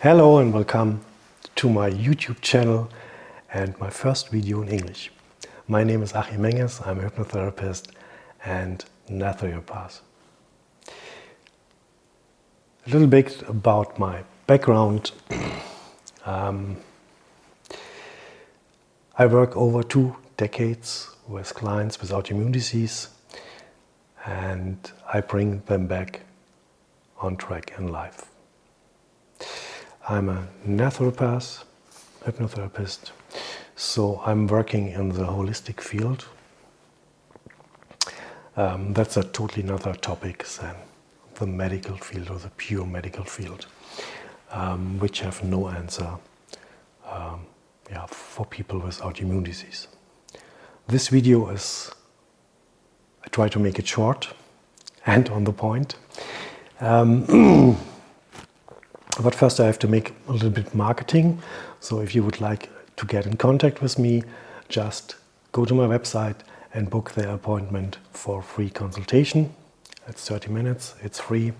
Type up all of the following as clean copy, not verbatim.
Hello and welcome to my YouTube channel and my first video in English. My name is Achim Menges, I'm a hypnotherapist and naturopath. A little bit about my background. I work over 2 decades with clients with autoimmune disease and I bring them back on track in life. I'm a naturopath, hypnotherapist, so I'm working in the holistic field. That's a totally another topic than the medical field or the pure medical field, which have no answer for people with autoimmune disease. This video is, I try to make it short and on the point. But first I have to make a little bit marketing. So if you would like to get in contact with me, just go to my website and book the appointment for free consultation. It's 30 minutes, it's free.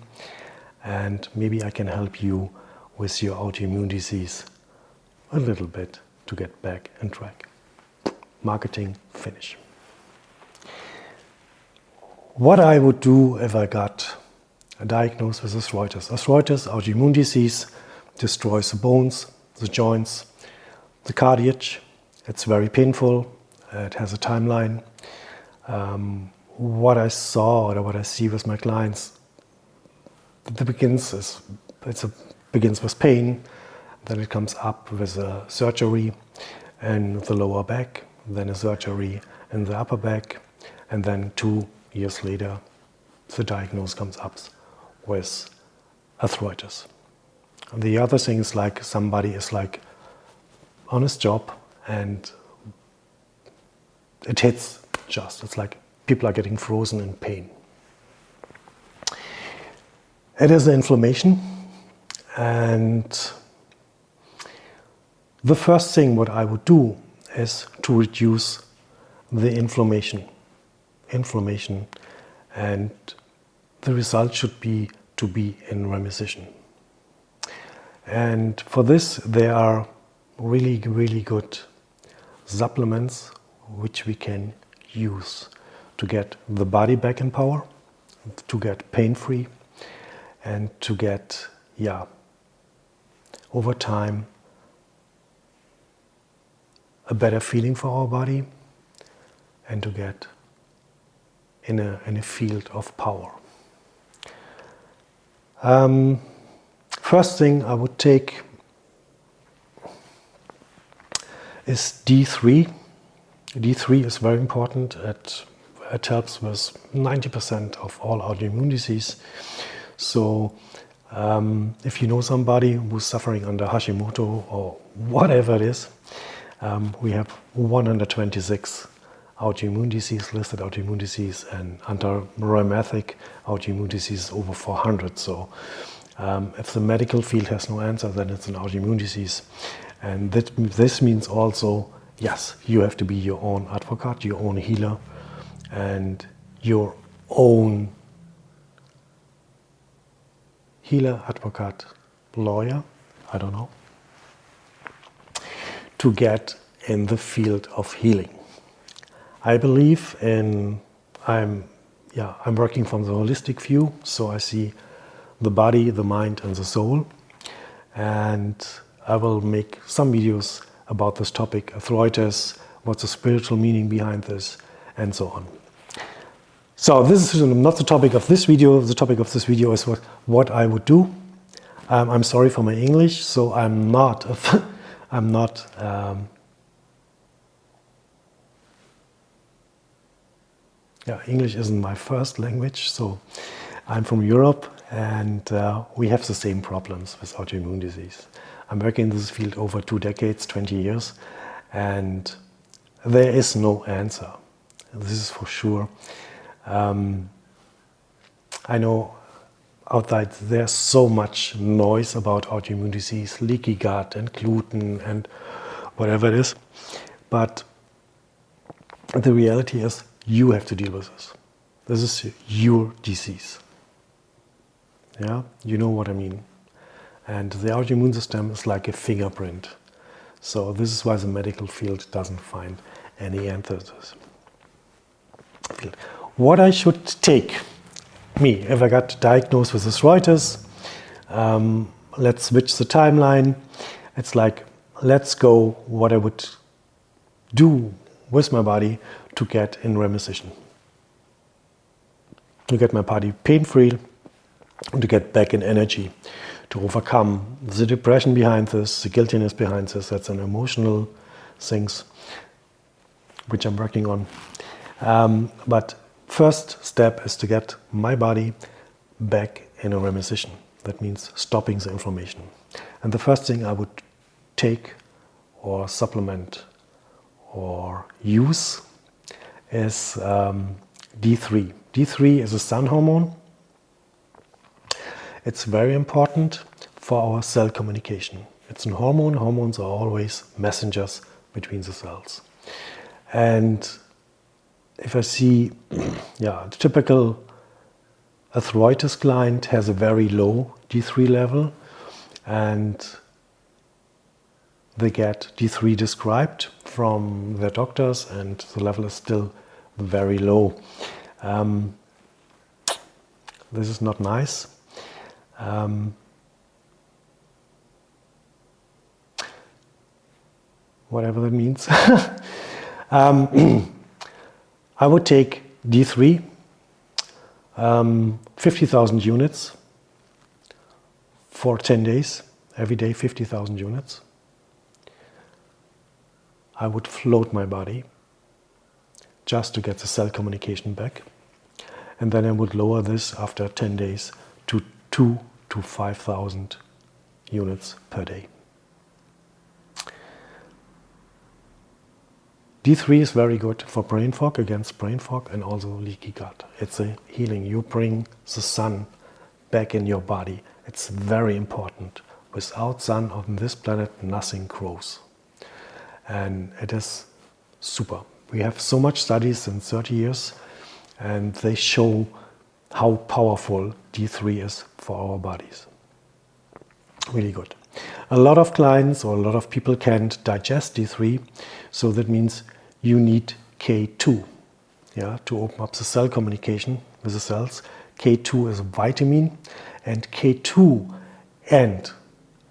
And maybe I can help you with your autoimmune disease a little bit to get back on track. Marketing, finish. What I would do if I got diagnosed with arthritis. Arthritis, autoimmune disease, destroys the bones, the joints, the cartilage. It's very painful. It has a timeline. What I saw or what I see with my clients, it begins with pain, then it comes up with a surgery in the lower back, then a surgery in the upper back, and then 2 years later, the diagnosis comes up with arthritis. And the other thing is like somebody is like on his job and it hits just. It's like people are getting frozen in pain. It is an inflammation, and the first thing what I would do is to reduce the inflammation, and the result should be to be in remission. And for this there are really good supplements which we can use to get the body back in power, to get pain-free, and to get, over time a better feeling for our body, and to get in a field of power. First thing I would take is D3. D3 is very important. It helps with 90% of all autoimmune disease. So if you know somebody who's suffering under Hashimoto or whatever it is, we have 126 autoimmune disease, listed autoimmune disease, and under rheumatic autoimmune disease over 400. So if the medical field has no answer, then it's an autoimmune disease. And this means also, yes, you have to be your own advocate, your own healer, and your own healer, advocate, lawyer, I don't know, to get in the field of healing. I believe in, I'm working from the holistic view, so I see the body, the mind and the soul, and I will make some videos about this topic, arthritis, what's the spiritual meaning behind this, and so on. So this is not the topic of this video. The topic of this video is what I would do. I'm sorry for my English, so English isn't my first language, so I'm from Europe, and we have the same problems with autoimmune disease. I'm working in this field over 2 decades, 20 years, and there is no answer. This is for sure. I know outside there's so much noise about autoimmune disease, leaky gut and gluten and whatever it is, but the reality is you have to deal with this. This is your disease. Yeah, you know what I mean. And the autoimmune system is like a fingerprint. So this is why the medical field doesn't find any answers. What I should take, me, if I got diagnosed with arthritis, let's switch the timeline. It's like, let's go what I would do with my body to get in remission. To get my body pain-free and to get back in energy. To overcome the depression behind this, the guiltiness behind this. That's an emotional things which I'm working on. But first step is to get my body back in a remission. That means stopping the inflammation. And the first thing I would take or supplement or use is D3. D3 is a sun hormone. It's very important for our cell communication. It's a hormone. Hormones are always messengers between the cells. And if I see, the typical arthritis client has a very low D3 level, and they get D3 described from their doctors, and the level is still very low. This is not nice. Whatever that means. I would take D3, 50,000 units for 10 days, every day 50,000 units. I would float my body just to get the cell communication back. And then I would lower this after 10 days to 2,000 to 5,000 units per day. D3 is very good for brain fog, against brain fog, and also leaky gut. It's a healing. You bring the sun back in your body. It's very important. Without sun on this planet, nothing grows. And it is super. We have so much studies in 30 years, and they show how powerful D3 is for our bodies. Really good. A lot of clients or a lot of people can't digest D3, so that means you need K2, to open up the cell communication with the cells. K2 is a vitamin, and K2 and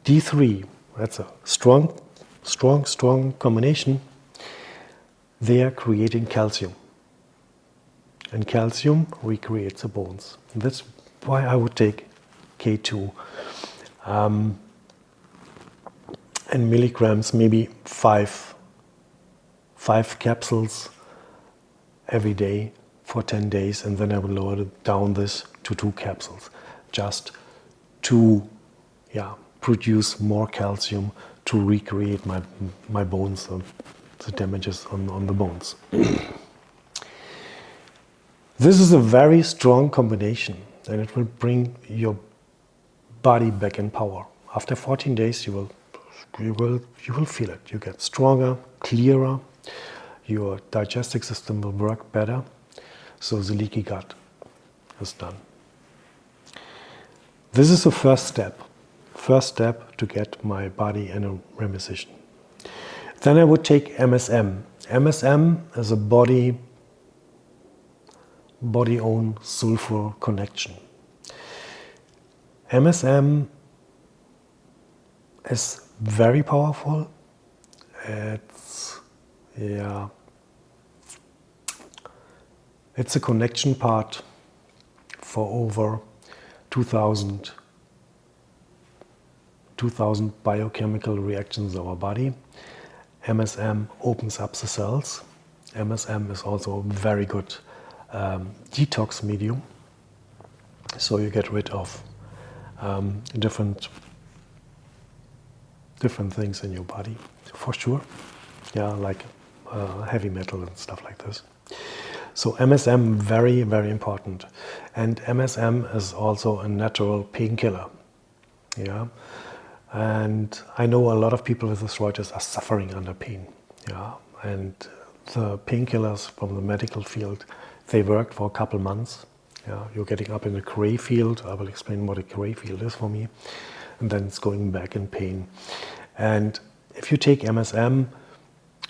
D3, that's a strong combination. They are creating calcium. And calcium recreates the bones. And that's why I would take K2. And milligrams, maybe five capsules every day for 10 days. And then I would lower down this to 2 capsules. Just to produce more calcium to recreate my bones, the damages on the bones. This is a very strong combination, and it will bring your body back in power. After 14 days, you will feel it. You get stronger, clearer. Your digestive system will work better. So the leaky gut is done. This is the first step. First step to get my body in a remission. Then I would take MSM. MSM is a body-own sulfur connection. MSM is very powerful. It's a connection part for over 2,000 biochemical reactions in our body. MSM opens up the cells. MSM is also a very good detox medium. So you get rid of different things in your body, for sure. Like heavy metal and stuff like this. So MSM, very, very important. And MSM is also a natural painkiller. And I know a lot of people with arthritis are suffering under pain. And the painkillers from the medical field, they work for a couple months. You're getting up in a gray field. I will explain what a gray field is for me. and then it's going back in pain. And if you take MSM,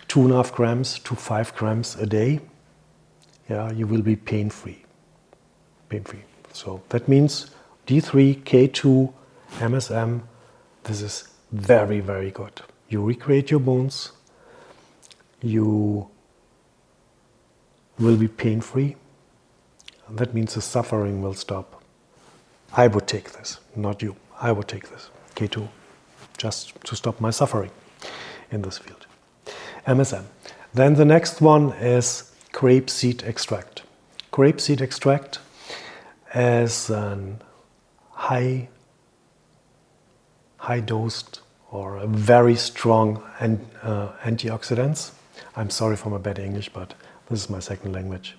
2.5 grams to 5 grams a day, yeah, you will be pain-free. Pain-free. So that means D3, K2, MSM, this is very, very good. You recreate your bones, you will be pain-free. That means the suffering will stop. I would take this, not you. I would take this, K2, just to stop my suffering in this field. MSM. Then the next one is grapeseed extract. Grapeseed extract is a high dosed or a very strong antioxidants. I'm sorry for my bad English, but this is my second language.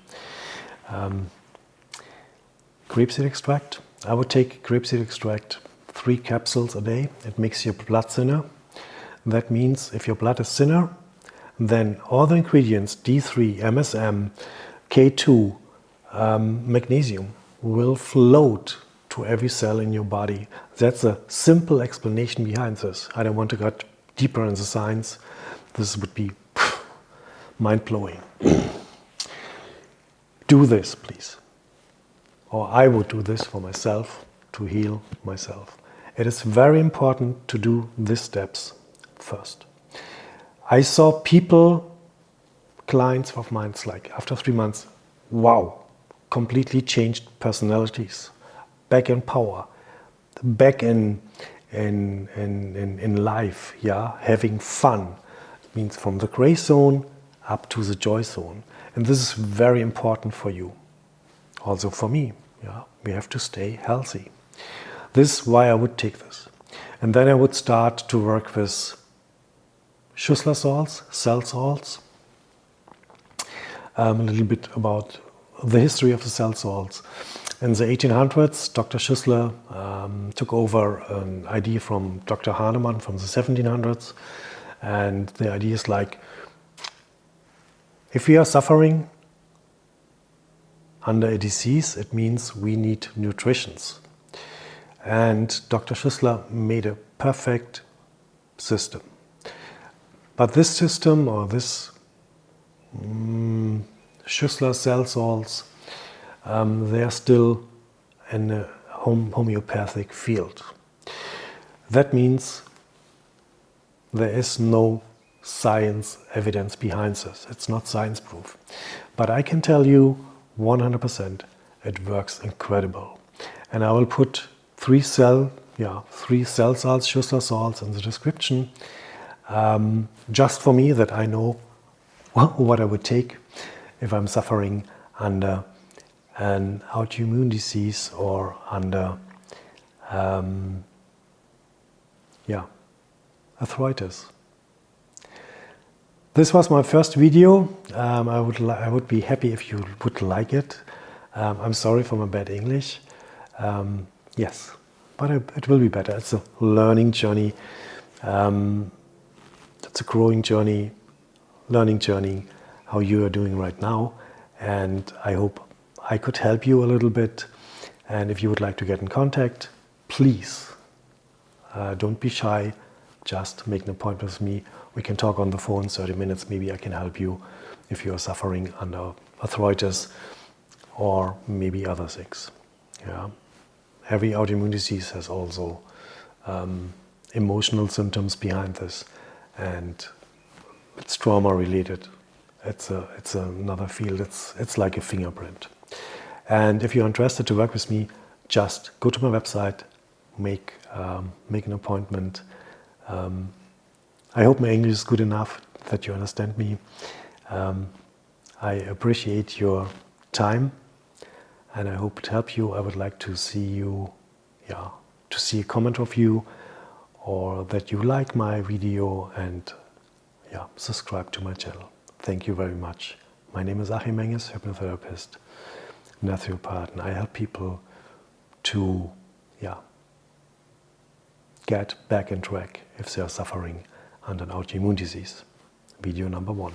Grapeseed extract. I would take grapeseed extract 3 capsules a day. It makes your blood thinner. That means if your blood is thinner, then all the ingredients, D3, MSM, K2, magnesium, will float to every cell in your body. That's a simple explanation behind this. I don't want to get deeper in the science. This would be mind-blowing. Do this, please. Or I would do this for myself to heal myself. It is very important to do these steps first. I saw people, clients of mine, like after 3 months, wow, completely changed personalities, back in power, back in life, yeah, having fun. It means from the gray zone up to the joy zone. And this is very important for you. Also for me, yeah, we have to stay healthy. This is why I would take this. And then I would start to work with Schussler salts, cell salts, a little bit about the history of the cell salts. In the 1800s, Dr. Schussler took over an idea from Dr. Hahnemann from the 1700s. And the idea is like, if we are suffering under a disease, it means we need nutrition. And Dr. Schussler made a perfect system. But this system, or this Schussler cell salts, they are still in a homeopathic field. That means there is no science evidence behind this. It's not science proof. But I can tell you 100% it works incredible. And I will put 3 cell salts, Schussler salts in the description, just for me, that I know what I would take if I'm suffering under an autoimmune disease or under arthritis. This was my first video. I would be happy if you would like it. I'm sorry for my bad English. Yes, but it will be better. It's a learning journey. It's a growing journey, learning journey, how you are doing right now. And I hope I could help you a little bit. And if you would like to get in contact, please don't be shy. Just make an appointment with me. We can talk on the phone 30 minutes. Maybe I can help you if you are suffering under arthritis or maybe other things. Yeah. Every autoimmune disease has also emotional symptoms behind this, and it's trauma related. It's another field. It's like a fingerprint. And if you're interested to work with me, just go to my website, make an appointment. I hope my English is good enough that you understand me. I appreciate your time, and I hope it helped you. I would like to see you, to see a comment of you, or that you like my video, and subscribe to my channel. Thank you very much. My name is Achim Menges, hypnotherapist, naturopath, and I help people to get back on track if they are suffering under an autoimmune disease. Video number 1.